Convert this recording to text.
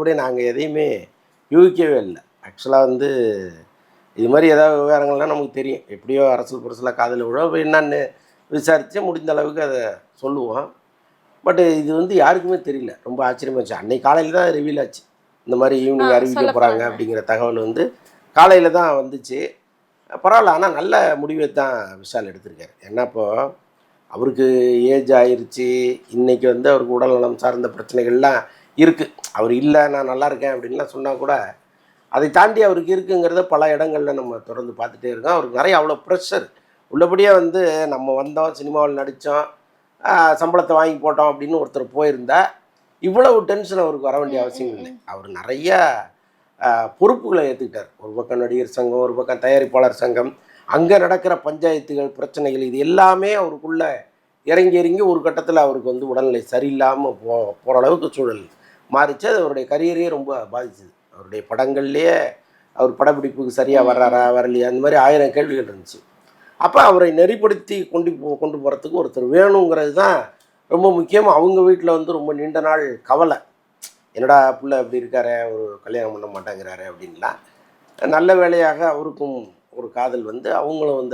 உள்ளபடியே நாங்கள் எதையுமே யூகிக்கவே இல்லை. ஆக்சுவலாக வந்து இது மாதிரி ஏதாவது விவகாரங்கள்லாம் நமக்கு தெரியும். எப்படியோ அரசல் புரசலாக காதில் விழும். அப்போ என்னான்னு விசாரித்து முடிந்த அளவுக்கு அதை சொல்லுவோம். பட் இது வந்து யாருக்குமே தெரியல. ரொம்ப ஆச்சரியமா இருந்துச்சு. அன்னைக்கு காலையில் தான் ரிவீல் ஆச்சு. இந்த மாதிரி ஈவினிங் அறிவிக்க சொல்ல போகிறாங்க போறாங்க. அப்படிங்கிற தகவல் வந்து காலையில் தான் வந்துச்சு. பரவாயில்ல. ஆனால் நல்ல முடிவை தான் விஷால் எடுத்திருக்காரு. ஏன்னா இப்போது அவருக்கு ஏஜ் ஆயிருச்சு. இன்றைக்கி வந்து அவருக்கு உடல்நலம் சார்ந்த பிரச்சனைகள்லாம் இருக்குது. அவர் இல்லை நான் நல்லா இருக்கேன் அப்படின்லாம் சொன்னால் கூட அதை தாண்டி அவருக்கு இருக்குங்கிறத பல இடங்களில் நம்ம தொடர்ந்து பார்த்துட்டே இருக்கோம். அவருக்கு நிறைய அவ்வளோ ப்ரெஷர் உள்ளபடியே வந்து நம்ம வந்தோம், சினிமாவில் நடித்தோம், சம்பளத்தை வாங்கி போட்டோம் அப்படின்னு ஒருத்தர் போயிருந்தா இவ்வளவு டென்ஷன் அவருக்கு வர வேண்டிய அவசியம் இல்லை. அவர் நிறையா பொறுப்புகளை ஏற்றுக்கிட்டார். ஒரு பக்கம் நடிகர் சங்கம், ஒரு பக்கம் தயாரிப்பாளர் சங்கம், அங்கே நடக்கிற பஞ்சாயத்துகள், பிரச்சனைகள், இது எல்லாமே அவருக்குள்ளே இறங்கி இறங்கி ஒரு கட்டத்தில் அவருக்கு வந்து உடல்நிலை சரியில்லாமல் போகிற அளவுக்கு சூழல் மாறிச்சு. அது அவருடைய கரியரையே ரொம்ப பாதிச்சுது. அவருடைய படங்கள்லேயே அவர் படப்பிடிப்புக்கு சரியாக வர்றாரா வரலையா அந்த மாதிரி 1000 கேள்விகள் இருந்துச்சு. அப்போ அவரை நெறிப்படுத்தி கொண்டு போகிறதுக்கு ஒருத்தர் வேணுங்கிறது தான் ரொம்ப முக்கியம். அவங்க வீட்டில் வந்து ரொம்ப நீண்ட நாள் கவலை. என்னடா பிள்ளை இப்படி இருக்காரு, ஒரு கல்யாணம் பண்ண மாட்டேங்கிறாரு அப்படின்லாம். நல்ல வேளையாக அவருக்கும் ஒரு காதல் வந்து அவங்களும் வந்து